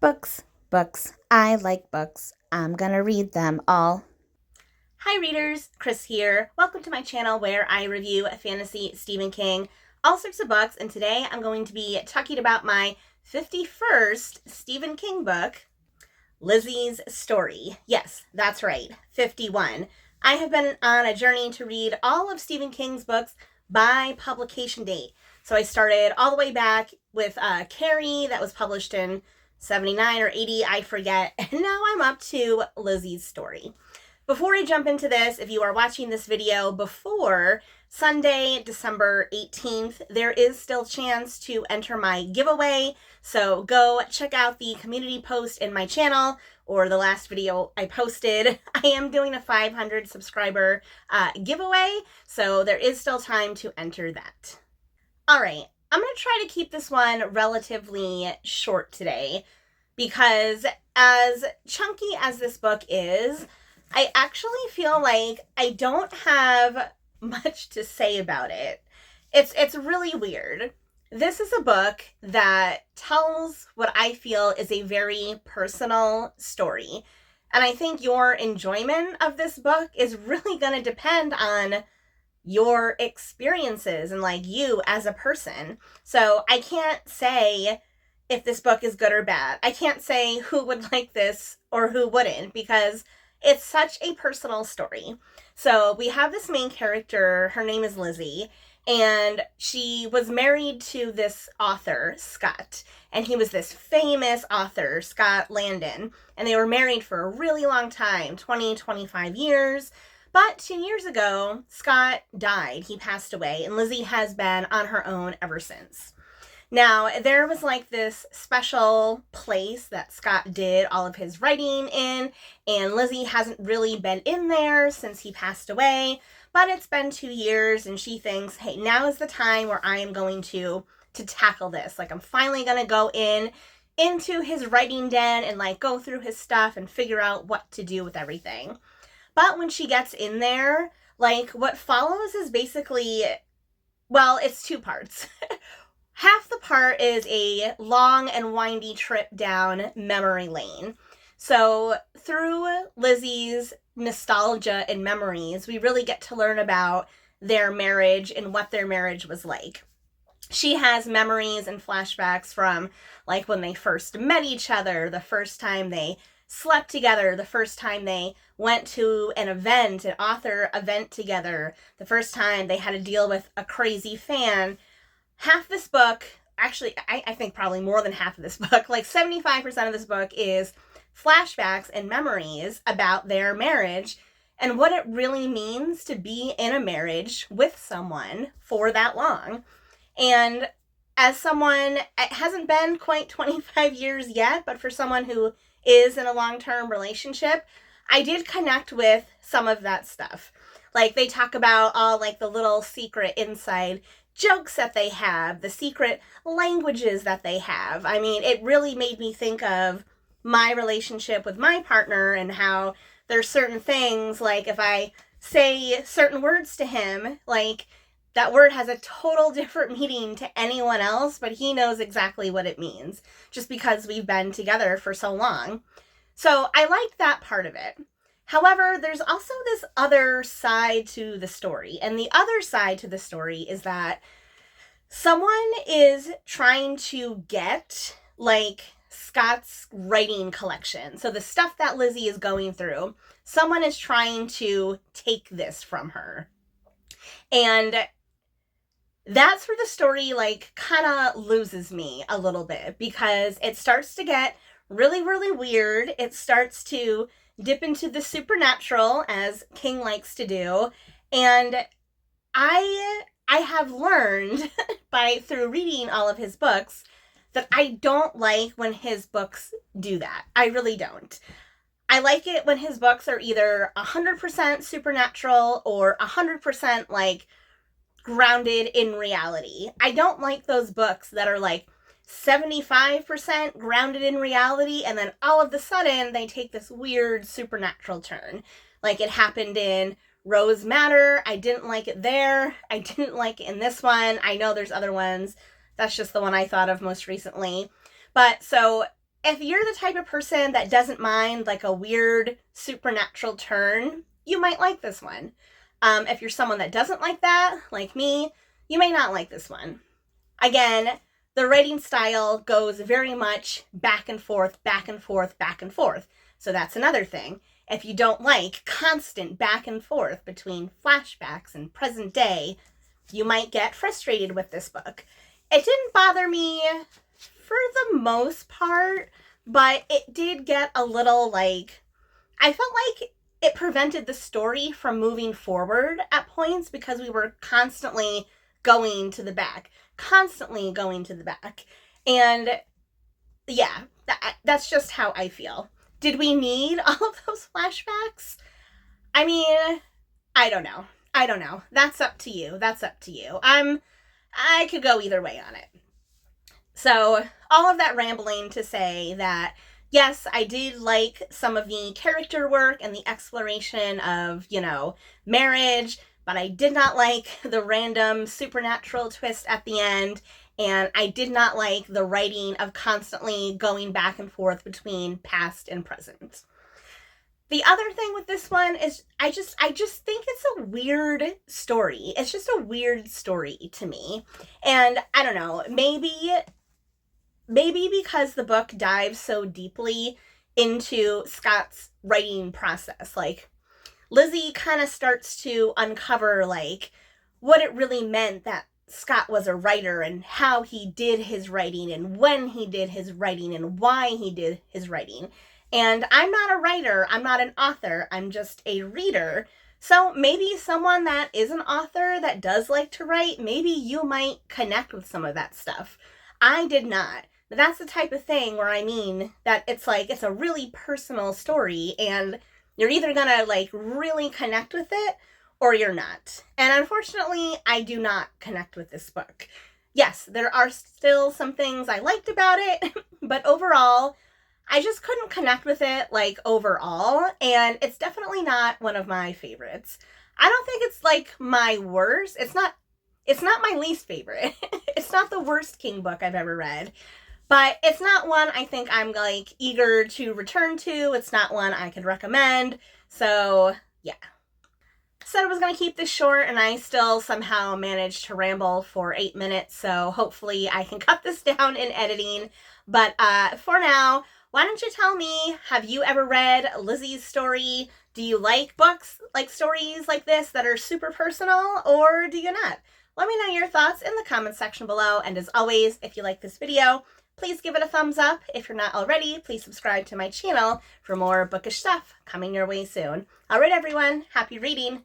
Books, books. I like books. I'm gonna read them all. Hi readers, Chris here. Welcome to my channel where I review fantasy, Stephen King, all sorts of books, and today I'm going to be talking about my 51st Stephen King book, Lisey's Story. Yes, that's right, 51. I have been on a journey to read all of Stephen King's books by publication date. So I started all the way back with Carrie, that was published in 79 or 80, I forget, and now I'm up to Lisey's Story. Before I jump into this, if you are watching this video before Sunday, December 18th, there is still a chance to enter my giveaway. So go check out the community post in my channel or the last video I posted. I am doing a 500 subscriber giveaway, so there is still time to enter that. All right, I'm going to try to keep this one relatively short today because as chunky as this book is, I actually feel like I don't have much to say about it. It's really weird. This is a book that tells what I feel is a very personal story. And I think your enjoyment of this book is really going to depend on your experiences and like you as a person. So I can't say if this book is good or bad. I can't say who would like this or who wouldn't because it's such a personal story. So we have this main character, her name is Lisey, and she was married to this author, Scott, and he was this famous author, Scott Landon, and they were married for a really long time, 20, 25 years. But 2 years ago, Scott died. He passed away, and Lisey has been on her own ever since. Now, there was like this special place that Scott did all of his writing in, and Lisey hasn't really been in there since he passed away, but it's been 2 years, and she thinks, hey, now is the time where I am going to tackle this. Like, I'm finally going to go into his writing den and like go through his stuff and figure out what to do with everything. But when she gets in there, like what follows is basically, well, it's two parts. Half the part is a long and windy trip down memory lane. So through Lisey's nostalgia and memories, we really get to learn about their marriage and what their marriage was like. She has memories and flashbacks from like when they first met each other, the first time they slept together, the first time they went to an event, an author event together, the first time they had to deal with a crazy fan. Half this book, actually, I think probably more than half of this book, like 75% of this book is flashbacks and memories about their marriage and what it really means to be in a marriage with someone for that long. And as someone, it hasn't been quite 25 years yet, but for someone who is in a long-term relationship, I did connect with some of that stuff. Like they talk about all like the little secret inside jokes that they have, the secret languages that they have. I mean, it really made me think of my relationship with my partner and how there's certain things, like if I say certain words to him, like that word has a total different meaning to anyone else, but he knows exactly what it means just because we've been together for so long. So I liked that part of it. However, there's also this other side to the story. And the other side to the story is that someone is trying to get like Scott's writing collection. So the stuff that Lisey is going through, someone is trying to take this from her. And that's where the story like kind of loses me a little bit because it starts to get really, really weird. It starts to dip into the supernatural, as King likes to do, and I have learned through reading all of his books that I don't like when his books do that. I really don't. I like it when his books are either 100% supernatural or 100% like grounded in reality. I don't like those books that are like 75% grounded in reality, and then all of a sudden they take this weird supernatural turn. Like it happened in Rose Matter. I didn't like it there. I didn't like it in this one. I know there's other ones. That's just the one I thought of most recently. But so if you're the type of person that doesn't mind like a weird supernatural turn, you might like this one. If you're someone that doesn't like that, like me, you may not like this one. Again, the writing style goes very much back and forth, back and forth, back and forth. So that's another thing. If you don't like constant back and forth between flashbacks and present day, you might get frustrated with this book. It didn't bother me for the most part, but it did get a little like, I felt like it prevented the story from moving forward at points because we were constantly going to the back, constantly going to the back. And yeah, that's just how I feel. Did we need all of those flashbacks? I mean, I don't know. I don't know. That's up to you. That's up to you. I could go either way on it. So, all of that rambling to say that, yes, I did like some of the character work and the exploration of, marriage, but I did not like the random supernatural twist at the end, and I did not like the writing of constantly going back and forth between past and present. The other thing with this one is I just think it's a weird story. It's just a weird story to me. And I don't know, maybe because the book dives so deeply into Scott's writing process. Like, Lisey kind of starts to uncover, like, what it really meant that Scott was a writer and how he did his writing and when he did his writing and why he did his writing. And I'm not a writer, I'm not an author, I'm just a reader. So maybe someone that is an author that does like to write, maybe you might connect with some of that stuff. I did not. That's the type of thing where I mean that it's like, it's a really personal story and you're either gonna like really connect with it or you're not. And unfortunately, I do not connect with this book. Yes, there are still some things I liked about it, but overall, I just couldn't connect with it like overall, and it's definitely not one of my favorites. I don't think it's like my worst. It's not my least favorite. It's not the worst King book I've ever read. But it's not one I think I'm like eager to return to. It's not one I could recommend. So, yeah. Said I was going to keep this short and I still somehow managed to ramble for 8 minutes. So hopefully I can cut this down in editing. But for now, why don't you tell me, have you ever read Lisey's story? Do you like books, like stories like this that are super personal, or do you not? Let me know your thoughts in the comments section below. And as always, if you like this video, please give it a thumbs up. If you're not already, please subscribe to my channel for more bookish stuff coming your way soon. All right, everyone, happy reading.